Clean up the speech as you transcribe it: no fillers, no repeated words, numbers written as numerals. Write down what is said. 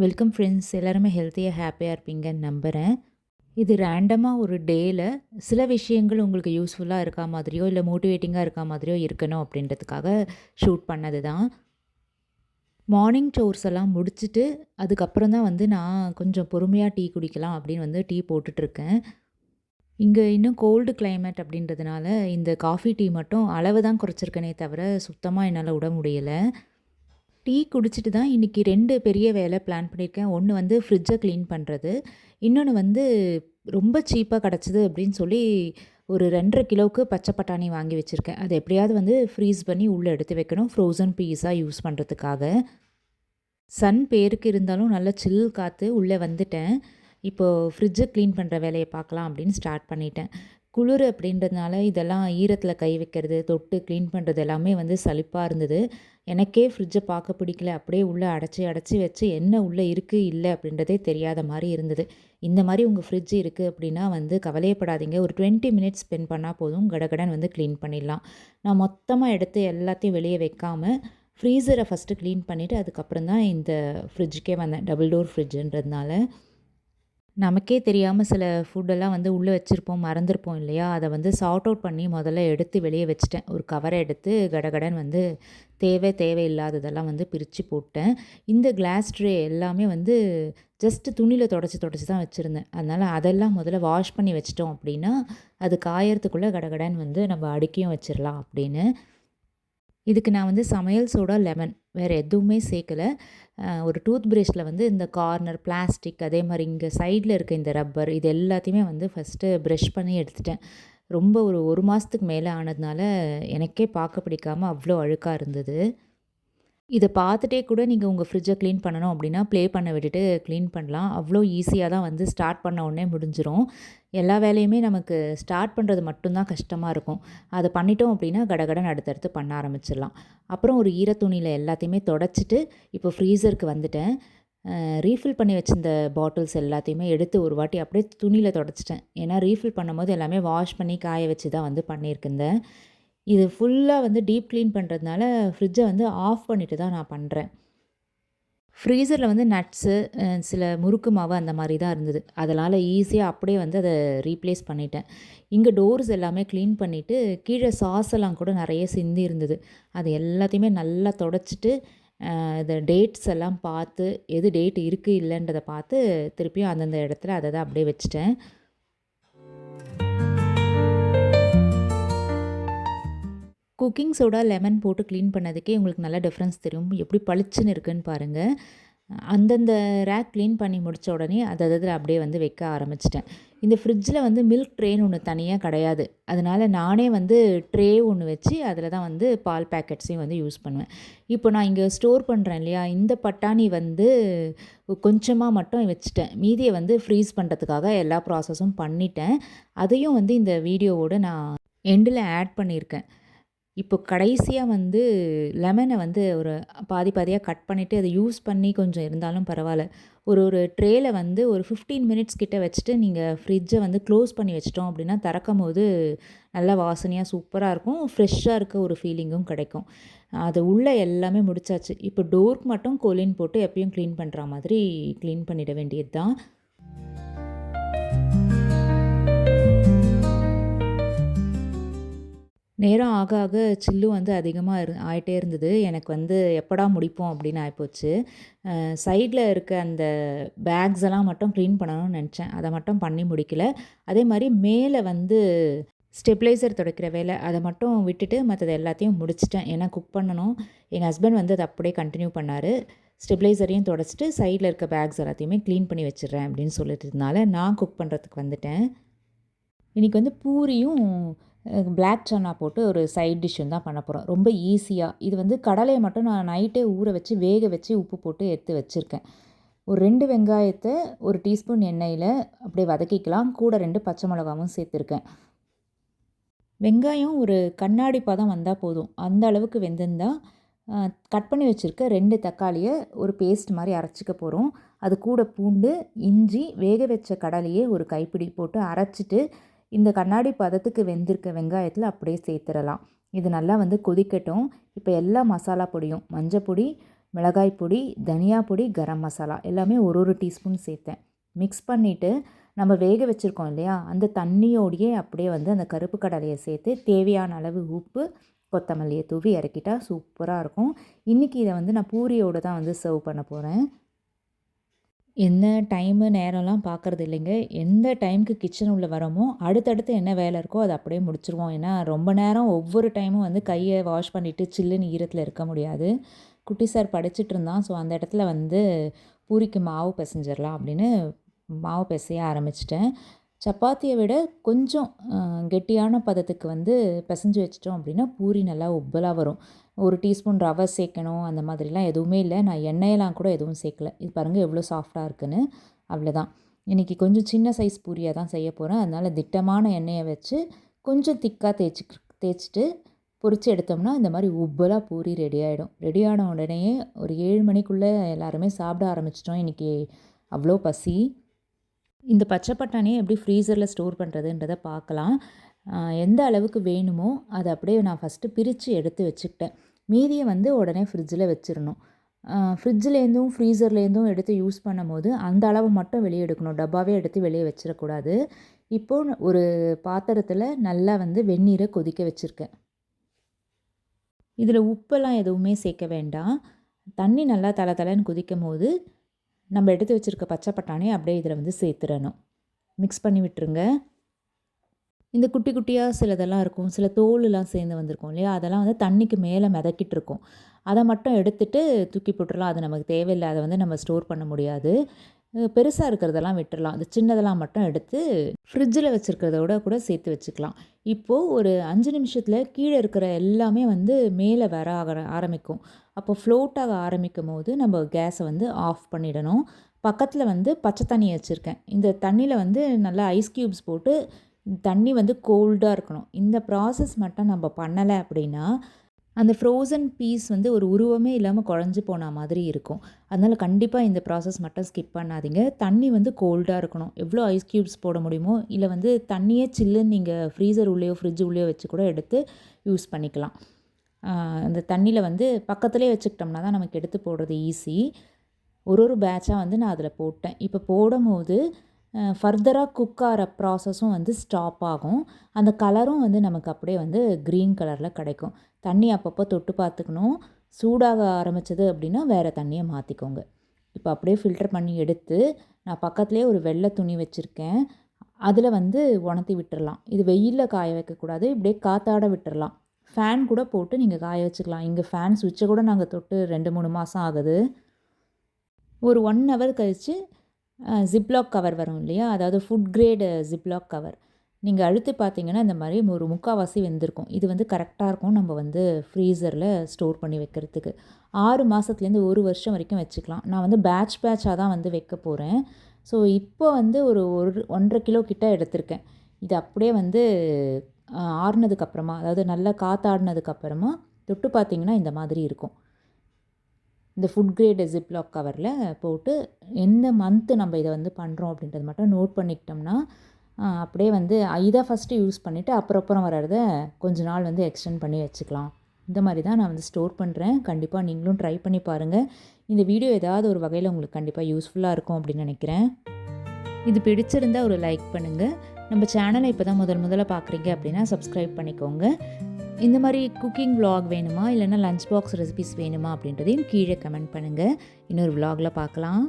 Welcome friends. எல்லாருமே ஹெல்த்தியாக ஹாப்பியாக இருப்பீங்கன்னு நம்புகிறேன். இது ரேண்டமாக ஒரு டேயில் சில விஷயங்கள் உங்களுக்கு யூஸ்ஃபுல்லாக இருக்கா மாதிரியோ இல்லை மோட்டிவேட்டிங்காக இருக்கா மாதிரியோ இருக்கணும் அப்படின்றதுக்காக ஷூட் பண்ணது தான். மார்னிங் சோர்ஸ் எல்லாம் முடிச்சுட்டு அதுக்கப்புறம் தான் வந்து நான் கொஞ்சம் பொறுமையாக டீ குடிக்கலாம் அப்படின்னு வந்து டீ போட்டுட்ருக்கேன். இங்கே இன்னும் கோல்டு கிளைமேட் அப்படின்றதுனால இந்த காஃபி டீ மட்டும் அளவு தான் குறைச்சிருக்கனே தவிர சுத்தமாக என்னால் விட முடியலை. டீ குடிச்சிட்டு தான் இன்றைக்கி 2 பெரிய வேலை பிளான் பண்ணியிருக்கேன். ஒன்று வந்து ஃப்ரிட்ஜை க்ளீன் பண்ணுறது. இன்னொன்று வந்து ரொம்ப சீப்பாக கிடச்சிது அப்படின்னு சொல்லி ஒரு 2.5 கிலோவுக்கு பச்சை பட்டாணி வாங்கி வச்சுருக்கேன். அதை எப்படியாவது வந்து ஃப்ரீஸ் பண்ணி உள்ளே எடுத்து வைக்கணும், ஃப்ரோசன் பீஸாக யூஸ் பண்ணுறதுக்காக. சன் பேருக்கு இருந்தாலும் நல்லா சில் காற்று உள்ளே வந்துட்டேன். இப்போது ஃப்ரிட்ஜை க்ளீன் பண்ணுற வேலையை பார்க்கலாம் அப்படின்னு ஸ்டார்ட் பண்ணிட்டேன். குளிர் அப்படின்றதுனால இதெல்லாம் ஈரத்தில் கை வைக்கிறது, தொட்டு க்ளீன் பண்ணுறது எல்லாமே வந்து சலிப்பாக இருந்தது. எனக்கே ஃப்ரிட்ஜை பார்க்க பிடிக்கல. அப்படியே உள்ளே அடைச்சி வச்சு என்ன உள்ளே இருக்குது இல்லை அப்படின்றதே தெரியாத மாதிரி இருந்தது. இந்த மாதிரி உங்கள் ஃப்ரிட்ஜ் இருக்குது அப்படின்னா வந்து கவலையப்படாதீங்க. ஒரு 20 மினிட்ஸ் ஸ்பெண்ட் பண்ணால் போதும், கடகடன் வந்து க்ளீன் பண்ணிடலாம். நான் மொத்தமாக எடுத்து எல்லாத்தையும் வெளியே வைக்காமல் ஃப்ரீசரை ஃபஸ்ட்டு க்ளீன் பண்ணிவிட்டு அதுக்கப்புறம் தான் இந்த ஃப்ரிட்ஜுக்கே வந்தேன். டபுள் டோர் ஃப்ரிட்ஜுன்றதுனால நமக்கே தெரியாமல் சில ஃபுட்டெல்லாம் வந்து உள்ளே வச்சுருப்போம், மறந்துருப்போம் இல்லையா? அதை வந்து சார்ட் அவுட் பண்ணி முதல்ல எடுத்து வெளியே வச்சுட்டேன். ஒரு கவரை எடுத்து கடகடன் வந்து தேவையில்லாததெல்லாம் வந்து பிரித்து போட்டேன். இந்த கிளாஸ் ட்ரே எல்லாமே வந்து ஜஸ்ட்டு துணியில் தொடச்சி தான் வச்சுருந்தேன். அதனால் அதெல்லாம் முதல்ல வாஷ் பண்ணி வச்சிட்டோம் அப்படின்னா அது காயறதுக்குள்ளே கடகடன் வந்து நம்ம அடுக்கியும் வச்சிடலாம் அப்படின்னு. இதுக்கு நான் வந்து சமையல் சோடா, லெமன் வேறு எதுவுமே சேர்க்கல. ஒரு டூத் பிரஷில் வந்து இந்த கார்னர் பிளாஸ்டிக், அதே மாதிரி இங்கே சைடில் இருக்க இந்த ரப்பர், இது எல்லாத்தையுமே வந்து ஃபஸ்ட்டு ப்ரஷ் பண்ணி எடுத்துட்டேன். ரொம்ப ஒரு மாதத்துக்கு மேலே ஆனதுனால எனக்கே பார்க்க பிடிக்காமல் அவ்வளோ அழுக்காக இருந்தது. இதை பார்த்துட்டே கூட நீங்கள் உங்கள் ஃப்ரிட்ஜை க்ளீன் பண்ணணும் அப்படின்னா ப்ளே பண்ண விட்டுட்டு க்ளீன் பண்ணலாம். அவ்வளோ ஈஸியாக தான் வந்து ஸ்டார்ட் பண்ண உடனே முடிஞ்சிரும். எல்லா வேலையுமே நமக்கு ஸ்டார்ட் பண்ணுறது மட்டும்தான் கஷ்டமாக இருக்கும். அதை பண்ணிட்டோம் அப்படின்னா கடகடன் அடுத்தடுத்து பண்ண ஆரம்பிச்சிடலாம். அப்புறம் ஒரு ஈரத்துணியில் எல்லாத்தையுமே தொடச்சிட்டு இப்போ ஃப்ரீசருக்கு வந்துட்டேன். ரீஃபில் பண்ணி வச்சிருந்த பாட்டில்ஸ் எல்லாத்தையுமே எடுத்து ஒரு வாட்டி அப்படியே துணியில் தொடச்சிட்டேன். ஏன்னா ரீஃபில் பண்ணும்போது எல்லாமே வாஷ் பண்ணி காய வச்சு தான் வந்து பண்ணியிருக்கேன். இது ஃபுல்லாக வந்து டீப் க்ளீன் பண்ணுறதுனால ஃப்ரிட்ஜை வந்து ஆஃப் பண்ணிவிட்டு தான் நான் பண்ணுறேன். ஃப்ரீசரில் வந்து நட்ஸு, சில முறுக்கு மாவு அந்த மாதிரி தான் இருந்தது. அதனால் ஈஸியாக அப்படியே வந்து அதை ரீப்ளேஸ் பண்ணிட்டேன். இங்கே டோர்ஸ் எல்லாமே க்ளீன் பண்ணிவிட்டு கீழே சாஸ் எல்லாம் கூட நிறைய சிந்தி இருந்தது. அது எல்லாத்தையுமே நல்லா தொடச்சிட்டு இந்த டேட்ஸ் எல்லாம் பார்த்து எது டேட் இருக்குது இல்லைன்றதை பார்த்து திருப்பியும் அந்தந்த இடத்துல அதை தான் அப்படியே வச்சுட்டேன். குக்கிங் சோடா, லெமன் போட்டு க்ளீன் பண்ணதுக்கே உங்களுக்கு நல்லா டிஃப்ரென்ஸ் தெரியும். எப்படி பளிச்சுன்னு இருக்குன்னு பாருங்கள். அந்தந்த ரேக் க்ளீன் பண்ணி முடித்த உடனே அதில் அப்படியே வந்து வைக்க ஆரம்பிச்சிட்டேன். இந்த ஃப்ரிட்ஜில் வந்து மில்க் ட்ரேன்னு ஒன்று தனியாக கிடையாது. அதனால் நானே வந்து ட்ரே ஒன்று வச்சு அதில் தான் வந்து பால் பேக்கெட்ஸையும் வந்து யூஸ் பண்ணுவேன். இப்போ நான் இங்கே ஸ்டோர் பண்ணுறேன் இல்லையா, இந்த பட்டாணி வந்து கொஞ்சமாக மட்டும் வச்சுட்டேன். மீதியை வந்து ஃப்ரீஸ் பண்ணுறதுக்காக எல்லா ப்ராசஸும் பண்ணிட்டேன். அதையும் வந்து இந்த வீடியோவோடு நான் எண்டில் ஆட் பண்ணியிருக்கேன். இப்போ கடைசியாக வந்து லெமனை வந்து ஒரு பாதியாக கட் பண்ணிவிட்டு அதை யூஸ் பண்ணி கொஞ்சம் இருந்தாலும் பரவாயில்ல. ஒரு ட்ரேயில் வந்து ஒரு 15 மினிட்ஸ் கிட்ட வச்சுட்டு நீங்கள் ஃப்ரிட்ஜை வந்து க்ளோஸ் பண்ணி வச்சிட்டோம் அப்படின்னா திறக்கும்போது நல்லா வாசனையாக சூப்பராக இருக்கும். ஃப்ரெஷ்ஷாக இருக்க ஒரு ஃபீலிங்கும் கிடைக்கும். அது உள்ளே எல்லாமே முடிச்சாச்சு. இப்போ டோருக்கு மட்டும் கொலின் போட்டு எப்பயும் க்ளீன் பண்ணுற மாதிரி க்ளீன் பண்ணிட வேண்டியது தான். நேரம் ஆக ஆக சில்லு வந்து அதிகமாக ஆகிட்டே இருந்தது. எனக்கு வந்து எப்படா முடிப்போம் அப்படின்னு ஆகிப்போச்சு. சைடில் இருக்க அந்த பேக்ஸ் எல்லாம் மட்டும் க்ளீன் பண்ணணும்னு நினச்சேன். அதை மட்டும் பண்ணி முடிக்கல. அதே மாதிரி மேலே வந்து ஸ்டெபிளைசர் துடைக்கிற வேலை அதை மட்டும் விட்டுட்டு மற்றது எல்லாத்தையும் முடிச்சிட்டேன். ஏன்னா குக் பண்ணணும். எங்கள் ஹஸ்பண்ட் வந்து அதை அப்படியே கண்டினியூ பண்ணார். ஸ்டெபிளைசரையும் தொடச்சிட்டு சைடில் இருக்க பேக்ஸ் எல்லாத்தையுமே க்ளீன் பண்ணி வச்சிடுறேன் அப்படின்னு சொல்லிட்டதுனால நான் குக் பண்ணுறதுக்கு வந்துட்டேன். இன்றைக்கி வந்து பூரியும் பிளாக் சன்னா போட்டு ஒரு சைட் டிஷ்ஷும் தான் பண்ண போகிறோம். ரொம்ப ஈஸியாக. இது வந்து கடலையை மட்டும் நான் நைட்டே ஊற வச்சு வேக வச்சு உப்பு போட்டு எடுத்து வச்சுருக்கேன். ஒரு 2 வெங்காயத்தை 1 டீஸ்பூன் எண்ணெயில் அப்படியே வதக்கிக்கலாம். கூட 2 பச்சை மிளகாவும் சேர்த்துருக்கேன். வெங்காயம் ஒரு கண்ணாடி பதம் வந்தால் போதும். அந்த அளவுக்கு வெந்திருந்தால் கட் பண்ணி வச்சுருக்க 2 தக்காளியை ஒரு பேஸ்ட் மாதிரி அரைச்சிக்க போகிறோம். அது கூட பூண்டு, இஞ்சி, வேக வச்ச கடலையே ஒரு கைப்பிடி போட்டு அரைச்சிட்டு இந்த கண்ணாடி பதத்துக்கு வெந்திருக்க வெங்காயத்தில் அப்படியே சேர்த்துடலாம். இது நல்லா வந்து கொதிக்கட்டும். இப்போ எல்லா மசாலா பொடியும் மஞ்சள் பொடி, மிளகாய் பொடி, தனியா பொடி, கரம் மசாலா எல்லாமே ஒரு டீஸ்பூன் சேர்த்தேன். மிக்ஸ் பண்ணிவிட்டு நம்ம வேக வச்சுருக்கோம் இல்லையா, அந்த தண்ணியோடையே அப்படியே வந்து அந்த கருப்பு கடலையை சேர்த்து தேவையான அளவு உப்பு, கொத்தமல்லியை தூவி இறக்கிட்டா சூப்பராக இருக்கும். இன்றைக்கி இதை வந்து நான் பூரியோடு தான் வந்து சர்வ் பண்ண போகிறேன். என்ன டைமு நேரம்லாம் பார்க்குறது இல்லைங்க. எந்த டைமுக்கு கிச்சன் உள்ள வரோமோ அடுத்தடுத்து என்ன வேலை இருக்கோ அதை அப்படியே முடிச்சுருவோம். ஏன்னா ரொம்ப நேரம் ஒவ்வொரு டைமும் வந்து கையை வாஷ் பண்ணிவிட்டு சில்லுன்னு ஈரத்தில் இருக்க முடியாது. குட்டி சார் படிச்சுட்டு இருந்தான். ஸோ அந்த இடத்துல வந்து பூரிக்கு மாவு பிசைஞ்சிடலாம் அப்படின்னு மாவு பிசைய ஆரம்பிச்சிட்டேன். சப்பாத்தியை விட கொஞ்சம் கெட்டியான பதத்துக்கு வந்து பிசைஞ்சு வச்சிட்டோம் அப்படின்னா பூரி நல்லா உப்பலாக வரும். ஒரு டீஸ்பூன் ரவை சேர்க்கணும் அந்த மாதிரிலாம் எதுவுமே இல்லை. நான் எண்ணெயெல்லாம் கூட எதுவும் சேர்க்கல. இது பாருங்கள் எவ்வளோ சாஃப்டாக இருக்குன்னு. அவ்வளோதான். இன்றைக்கி கொஞ்சம் சின்ன சைஸ் பூரியாக தான் செய்ய போகிறேன். அதனால் திட்டமான எண்ணெயை வச்சு கொஞ்சம் திக்காக தேய்ச்சிட்டு பொரித்து எடுத்தோம்னா இந்த மாதிரி உப்பலாக பூரி ரெடி ஆகிடும். ரெடி ஆன உடனேயே ஒரு 7 மணிக்குள்ளே எல்லாருமே சாப்பிட ஆரம்பிச்சிட்டோம். இன்றைக்கி அவ்வளோ பசி. இந்த பச்சை பட்டாணியை எப்படி ஃப்ரீசரில் ஸ்டோர் பண்ணுறதுன்றதை பார்க்கலாம். எந்த அளவுக்கு வேணுமோ அதை அப்படியே நான் ஃபஸ்ட்டு பிரித்து எடுத்து வச்சுக்கிட்டேன். மீதியை வந்து உடனே ஃப்ரிட்ஜில் வச்சிடணும். ஃப்ரிட்ஜிலேருந்தும் ஃப்ரீசர்லேருந்தும் எடுத்து யூஸ் பண்ணும்போது அந்த அளவு மட்டும் வெளியே எடுக்கணும். டப்பாவே எடுத்து வெளியே வச்சிடக்கூடாது. இப்போது ஒரு பாத்திரத்தில் நல்லா வந்து வெந்நீரை கொதிக்க வச்சுருக்கேன். இதில் உப்பெல்லாம் எதுவுமே சேர்க்க வேண்டாம். தண்ணி நல்லா தளன்னு கொதிக்கும் போது நம்ம எடுத்து வச்சுருக்க பச்சை பட்டாணி அப்படியே இதில் வந்து சேர்த்துடணும். மிக்ஸ் பண்ணி விட்டுருங்க. இந்த குட்டி குட்டியாக சிலதெல்லாம் இருக்கும், சில தோலுலாம் சேர்ந்து வந்திருக்கும் இல்லையா, அதெல்லாம் வந்து தண்ணிக்கு மேலே மிதக்கிட்டு இருக்கும். அதை மட்டும் எடுத்துகிட்டு தூக்கி போட்டுடலாம். அது நமக்கு தேவையில்லை. அதை வந்து நம்ம ஸ்டோர் பண்ண முடியாது. பெருசாக இருக்கிறதெல்லாம் விட்டுடலாம். அது சின்னதெல்லாம் மட்டும் எடுத்து ஃப்ரிட்ஜில் வச்சுருக்கிறதோட கூட சேர்த்து வச்சுக்கலாம். இப்போது ஒரு 5 நிமிஷத்தில் கீழே இருக்கிற எல்லாமே வந்து மேலே வர ஆரம்பிக்கும். அப்போ ஃப்ளோட் ஆக ஆரம்பிக்கும் போது நம்ம கேஸை வந்து ஆஃப் பண்ணிடணும். பக்கத்தில் வந்து பச்சை தண்ணி வச்சுருக்கேன். இந்த தண்ணியில் வந்து நல்லா ஐஸ் க்யூப்ஸ் போட்டு தண்ணி வந்து கோல்டாக இருக்கணும். இந்த ப்ராசஸ் மட்டும் நம்ம பண்ணலை அப்படின்னா அந்த ஃப்ரோசன் பீஸ் வந்து ஒரு உருவமே இல்லாமல் குழஞ்சி போன மாதிரி இருக்கும். அதனால் கண்டிப்பாக இந்த ப்ராசஸ் மட்டும் ஸ்கிப் பண்ணாதீங்க. தண்ணி வந்து கோல்டாக இருக்கணும். எவ்வளோ ஐஸ் க்யூப்ஸ் போட முடியுமோ, இல்லை வந்து தண்ணியே சில்லுன்னு நீங்கள் ஃப்ரீசர் உள்ளேயோ ஃப்ரிட்ஜ் உள்ளேயோ வச்சு கூட எடுத்து யூஸ் பண்ணிக்கலாம். அந்த தண்ணியில் வந்து பக்கத்துலேயே வச்சுக்கிட்டோம்னா தான் நமக்கு எடுத்து போடுறது ஈஸி. ஒரு பேட்சாக வந்து நான் அதில் போட்டேன். இப்போ போடும்போது ஃபர்தராக குக் ஆகிற ப்ராசஸும் வந்து ஸ்டாப் ஆகும். அந்த கலரும் வந்து நமக்கு அப்படியே வந்து க்ரீன் கலரில் கிடைக்கும். தண்ணி அப்பப்போ தொட்டு பார்த்துக்கணும். சூடாக ஆரம்பித்தது அப்படின்னா வேறு தண்ணியை மாற்றிக்கோங்க. இப்போ அப்படியே ஃபில்டர் பண்ணி எடுத்து நான் பக்கத்துலேயே ஒரு வெள்ளை துணி வச்சுருக்கேன். அதில் வந்து உணர்த்தி விட்டுறலாம். இது வெயிலில் காய வைக்கக்கூடாது. இப்படியே காற்றாட விட்டுறலாம். ஃபேன் கூட போட்டு நீங்கள் காய வச்சுக்கலாம். இங்கே ஃபேன் சுவிட்சை கூட நாங்கள் தொட்டு 2-3 மாதம் ஆகுது. ஒரு 1 ஹவர் கழித்து ஜிப்லாக் கவர் வரும் இல்லையா, அதாவது ஃபுட் கிரேடு ஜிப்லாக் கவர் நீங்கள் அழுத்தி பார்த்தீங்கன்னா இந்த மாதிரி ஒரு 3/4 வெந்திருக்கும். இது வந்து கரெக்டாக இருக்கும் நம்ம வந்து ஃப்ரீசரில் ஸ்டோர் பண்ணி வைக்கிறதுக்கு. 6 மாதத்துலேருந்து 1 வருஷம் வரைக்கும் வச்சுக்கலாம். நான் வந்து பேட்சாக தான் வந்து வைக்க போகிறேன். ஸோ இப்போ வந்து ஒரு 1.5 கிலோ கிட்ட எடுத்திருக்கேன். இது அப்படியே வந்து ஆறுனதுக்கப்புறமா, அதாவது நல்லா காற்றாடினதுக்கப்புறமா தொட்டு பார்த்திங்கன்னா இந்த மாதிரி இருக்கும். இந்த ஃபுட் கிரேடு ஜிப்லாக் கவரில் போட்டு எந்த மந்த்து நம்ம இதை வந்து பண்ணுறோம் அப்படின்றது மட்டும் நோட் பண்ணிக்கிட்டோம்னா அப்படியே வந்து இதை ஃபஸ்ட்டு யூஸ் பண்ணிவிட்டு அப்புறம் வர்றத கொஞ்ச நாள் வந்து எக்ஸ்டெண்ட் பண்ணி வச்சுக்கலாம். இந்த மாதிரி தான் நான் வந்து ஸ்டோர் பண்ணுறேன். கண்டிப்பாக நீங்களும் ட்ரை பண்ணி பாருங்கள். இந்த வீடியோ ஏதாவது ஒரு வகையில் உங்களுக்கு கண்டிப்பாக யூஸ்ஃபுல்லாக இருக்கும் அப்படின்னு நினைக்கிறேன். இது பிடிச்சிருந்தால் ஒரு லைக் பண்ணுங்கள். நம்ம சேனலை இப்போ தான் முதல்ல பார்க்குறீங்க அப்படின்னா சப்ஸ்கிரைப் பண்ணிக்கோங்க. இந்த மாதிரி குக்கிங் விலாக் வேணுமா, இல்லைன்னா லஞ்ச் பாக்ஸ் ரெசிபிஸ் வேணுமா அப்படின்றதையும் கீழே கமெண்ட் பண்ணுங்கள். இன்னொரு விலாகில் பார்க்கலாம்.